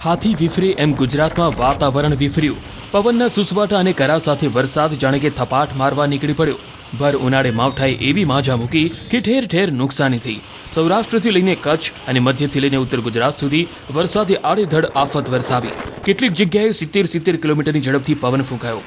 હાથી વિફરે એમ ગુજરાતમાં વાતાવરણ વિફર્યું। પવનના સુસવાટા અને કરા સાથે વરસાદ જાણે કે થપાટ મારવા નીકળી પડ્યો। ભર ઉનાળે માવઠાએ એવી માજા મૂકી કે ઠેર ઠેર નુકસાની થઈ। સૌરાષ્ટ્રથી લઈને કચ્છ અને મધ્યથી લઈને ઉત્તર ગુજરાત સુધી વરસાદે આડેધડ આફત વરસાવી। કેટલીક જગ્યાએ 70 કિલોમીટરની ઝડપથી પવન ફૂંકાયો।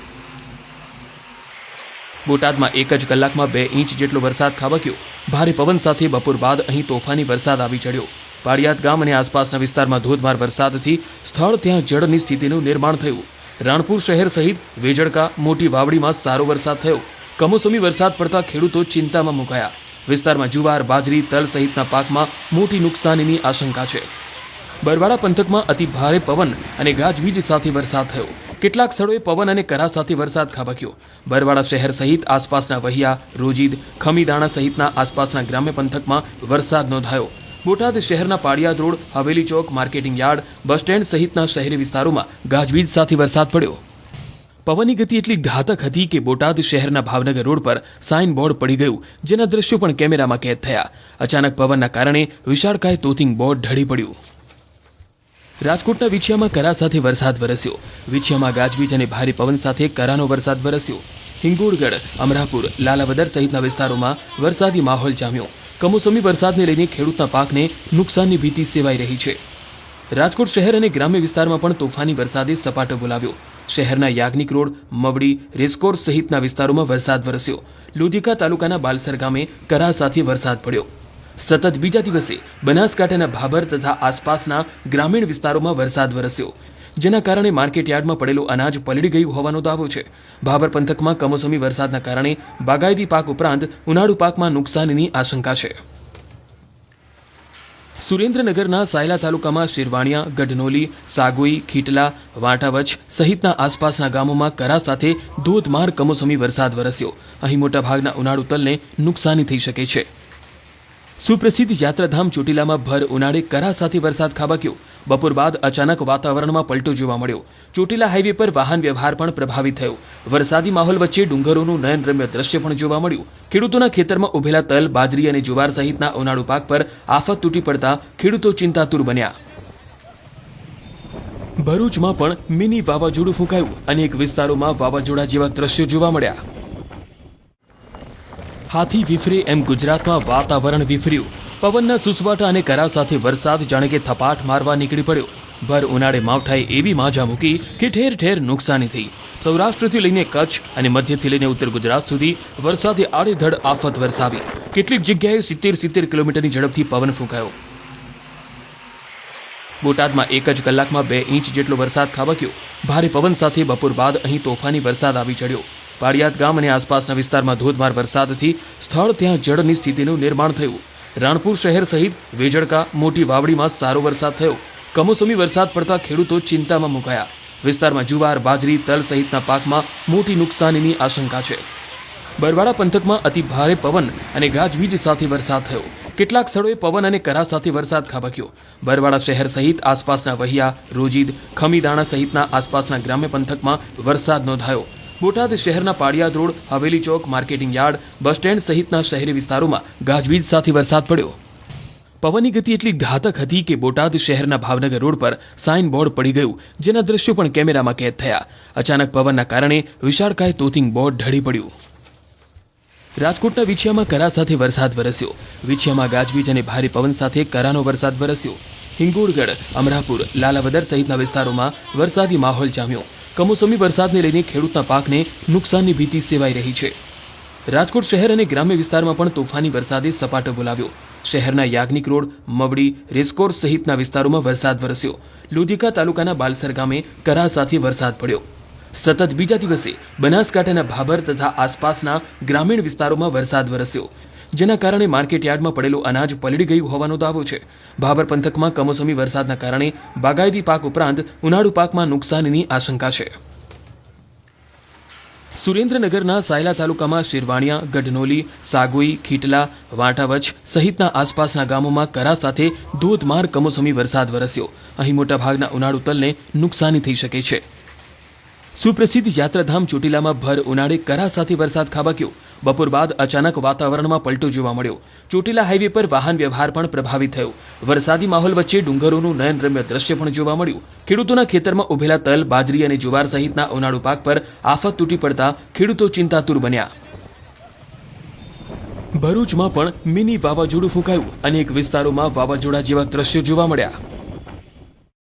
બોટાદમાં એક જ કલાકમાં 2 ઇંચ જેટલો વરસાદ ખાબક્યો। ભારે પવન સાથે બપોર બાદ અહીં તોફાની વરસાદ આવી ચડ્યો। પાળિયાદ ગામ અને આસપાસના વિસ્તારમાં ધોધમાર વરસાદથી સ્થળ ત્યાં જળની સ્થિતિનું નિર્માણ થયું। રાણપુર શહેર સહિત વેજળકા મોટી વાવડીમાં સારો વરસાદ થયો। કમોસમી વરસાદ પડતા ખેડૂતો ચિંતામાં મુકાયા। વિસ્તારમાં જુવાર બાજરી તલ સહિતના પાકમાં મોટી નુકસાનીની આશંકા છે। બરવાડા પંથકમાં અતિ ભારે પવન અને ગાજવીજ સાથે વરસાદ થયો। કેટલાક સ્થળોએ પવન અને કરા સાથે વરસાદ ખાબક્યો। બરવાડા શહેર સહિત આસપાસના વહિયા રોજીદ ખમીદાણા સહિતના આસપાસના ગ્રામ્ય પંથકમાં વરસાદ નોંધાયો। બોટાદ શહેરના પાળિયાદ રોડ હવેલી ચોક માર્કેટિંગ યાર્ડ બસ સ્ટેન્ડ સહિતના શહેરી વિસ્તારોમાં ગાજવીજ સાથે વરસાદ પડ્યો। પવનની ગતિ એટલી ઘાતક હતી કે બોટાદ શહેરના ભાવનગર રોડ પર સાઇન બોર્ડ પડી ગયું, જેના દ્રશ્યો પણ કેમેરામાં કેદ થયા। અચાનક પવનના કારણે વિશાળકાય તોતિંગ બોર્ડ ઢળી પડ્યું। રાજકોટના વિછિયામાં કરા સાથે વરસાદ વરસ્યો। વિછિયામાં ગાજવીજ અને ભારે પવન સાથે કરાનો વરસાદ વરસ્યો। હિંગોળગઢ અમરાપુર લાલાવદર સહિતના વિસ્તારોમાં વરસાદી માહોલ જામ્યો। કમોસમી વરસાદને લઈને ખેડૂતના પાકને નુકસાનની ભીતિ સેવાઈ રહી છે। રાજકોટ શહેર અને ગ્રામ્ય વિસ્તારમાં પણ તોફાની વરસાદે સપાટો બોલાવ્યો। શહેરના યાજ્ઞિક રોડ મવડી રેસકોર્સ સહિતના વિસ્તારોમાં વરસાદ વરસ્યો। લોધિકા તાલુકાના બાલસર ગામે કરા સાથે વરસાદ પડ્યો। સતત બીજા દિવસે બનાસકાંઠાના ભાભર તથા આસપાસના ગ્રામીણ વિસ્તારોમાં વરસાદ વરસ્યો, જેના કારણે માર્કેટયાર્ડમાં પડેલું અનાજ પલળી ગયું હોવાનો દાવો છે। ભાભર પંથકમાં કમોસમી વરસાદના કારણે બાગાયતી પાક ઉપરાંત ઉનાળુ પાકમાં નુકસાનીની આશંકા છે। સુરેન્દ્રનગરના સાયલા તાલુકામાં શિરવાણિયા ગઢનોલી સાગોઈ ખીટલા વાંટાવચ સહિતના આસપાસના ગામોમાં કરા સાથે ધોધમાર કમોસમી વરસાદ વરસ્યો। અહીં મોટાભાગના ઉનાળુ તલને નુકસાની થઈ શકે છે। સુપ્રસિદ્ધ યાત્રાધામ ચોટીલામાં ભર ઉનાળે કરા સાથે વરસાદ ખાબક્યો। બપોર બાદ અચાનક વાતાવરણમાં પલટો જોવા મળ્યો। ચોટીલા હાઈવે પર વાહન વ્યવહાર પણ પ્રભાવિત થયો। વરસાદી માહોલ વચ્ચે ડુંગરોનું નયનરમ્ય દ્રશ્ય પણ જોવા મળ્યું। ખેડૂતોના ખેતરમાં ઉભેલા તલ બાજરી અને જુવાર સહિતના ઉનાળુ પાક પર આફત તૂટી પડતા ખેડૂતો ચિંતાતુર બન્યા। ભરૂચમાં પણ મિની વાવાઝોડું ફૂંકાયું। અનેક વિસ્તારોમાં વાવાઝોડા જેવા દ્રશ્યો જોવા મળ્યા। હાથી વિફરે એમ ગુજરાતમાં વાતાવરણ વિફર્યું। પવનના સુસવાટા અને કરા સાથે વરસાદ જાણે કે થપાટ મારવા નીકળી પડ્યો। ભર ઉનાળે માવઠાએ એવી માજા મૂકી કે ઠેર ઠેર નુકસાની થઈ। સૌરાષ્ટ્રથી લઈને કચ્છ અને મધ્યથી લઈને ઉત્તર ગુજરાત સુધી વરસાદે આડેધડ આફત વરસાવી। કેટલીક જગ્યાએ 70 કિલોમીટરની ઝડપથી પવન ફૂંકાયો। બોટાદમાં એક જ કલાકમાં 2 ઇંચ જેટલો વરસાદ ખાબક્યો। ભારે પવન સાથે બપોર બાદ અહીં તોફાની વરસાદ આવી ચડ્યો। પાળિયાદ ગામ અને આસપાસના વિસ્તારમાં ધોધમાર વરસાદથી સ્થળ ત્યાં જળની સ્થિતિનું નિર્માણ થયું। રાણપુર શહેર સહિત વેજળકા મોટી વાવડીમાં સારો વરસાદ થયો। કમોસમી વરસાદ પડતા ખેડૂતો ચિંતામાં મુકાયા। વિસ્તારમાં જુવાર બાજરી તલ સહિતના પાકમાં મોટી નુકસાનીની આશંકા છે। બરવાડા પંથકમાં અતિ ભારે પવન અને ગાજવીજ સાથે વરસાદ થયો। કેટલાક સ્થળોએ પવન અને કરા સાથે વરસાદ ખાબક્યો। બરવાડા શહેર સહિત આસપાસના વહિયા રોજીદ ખમીદાણા સહિતના આસપાસના ગ્રામ્ય પંથકમાં વરસાદ નોંધાયો। બોટાદ શહેરના પાળિયાદ રોડ હવેલી ચોક માર્કેટિંગ યાર્ડ બસ સ્ટેન્ડ સહિતના શહેરી વિસ્તારોમાં ગાજવીજ સાથે વરસાદ પડ્યો। પવનની ગતિ એટલી ઘાતક હતી કે બોટાદ શહેરના ભાવનગર રોડ પર સાઇન બોર્ડ પડી ગયું, જેના દ્રશ્યો પણ કેમેરામાં કેદ થયા। અચાનક પવનના કારણે વિશાળકાય તોતિંગ બોર્ડ ઢળી પડ્યું। રાજકોટના વિછિયામાં કરા સાથે વરસાદ વરસ્યો। વિછિયામાં ગાજવીજ અને ભારે પવન સાથે કરાનો વરસાદ વરસ્યો। હિંગોળગઢ અમરાપુર લાલાવદર સહિતના વિસ્તારોમાં વરસાદી માહોલ જામ્યો। કમોસમી વરસાદને લઈને ખેડૂતના પાકને નુકસાનની ભીતિ સેવાઈ રહી છે। રાજકોટ શહેર અને ગ્રામ્ય વિસ્તારમાં પણ તોફાની વરસાદે સપાટો બોલાવ્યો। શહેરના યાજ્ઞિક રોડ મવડી રેસકોર્સ સહિતના વિસ્તારોમાં વરસાદ વરસ્યો। લોધિકા તાલુકાના બાલસર ગામે કરા સાથે વરસાદ પડ્યો। સતત બીજા દિવસે બનાસકાંઠાના ભાભર તથા આસપાસના ગ્રામીણ વિસ્તારોમાં વરસાદ વરસ્યો, જેના કારણે માર્કેટયાર્ડમાં પડેલું અનાજ પલળી ગયું હોવાનો દાવો છે। ભાભર પંથકમાં કમોસમી વરસાદના કારણે બાગાયતી પાક ઉપરાંત ઉનાળુ પાકમાં નુકસાનીની આશંકા છે। સુરેન્દ્રનગરના સાયલા તાલુકામાં શિરવાણિયા ગઢનોલી સાગોઈ ખીટલા વાંટાવચ સહિતના આસપાસના ગામોમાં કરા સાથે ધોધમાર કમોસમી વરસાદ વરસ્યો। અહીં મોટાભાગના ઉનાળુ તલને નુકસાની થઈ શકે છે। સુપ્રસિદ્ધ યાત્રાધામ ચોટીલામાં ભર ઉનાળે કરા સાથે વરસાદ ખાબક્યો. બપોર બાદ અચાનક વાતાવરણમાં પલટો જોવા મળ્યો. ચોટીલા હાઈવે પર વાહન વ્યવહાર પણ પ્રભાવિત થયો. વરસાદી માહોલ વચ્ચે ડુંગરોનું નયનરમ્ય દ્રશ્ય પણ જોવા મળ્યું. ખેડૂતોના ખેતરમાં ઉભેલા તલ, બાજરી અને જુવાર સહિતના ઉનાળુ પાક પર આફત તૂટી પડતા ખેડૂતો ચિંતાતુર બન્યા. ભરૂચમાં પણ મિની વાવાઝોડું ફૂંકાયું. અનેક વિસ્તારોમાં વાવાઝોડા જેવા દ્રશ્યો જોવા મળ્યા.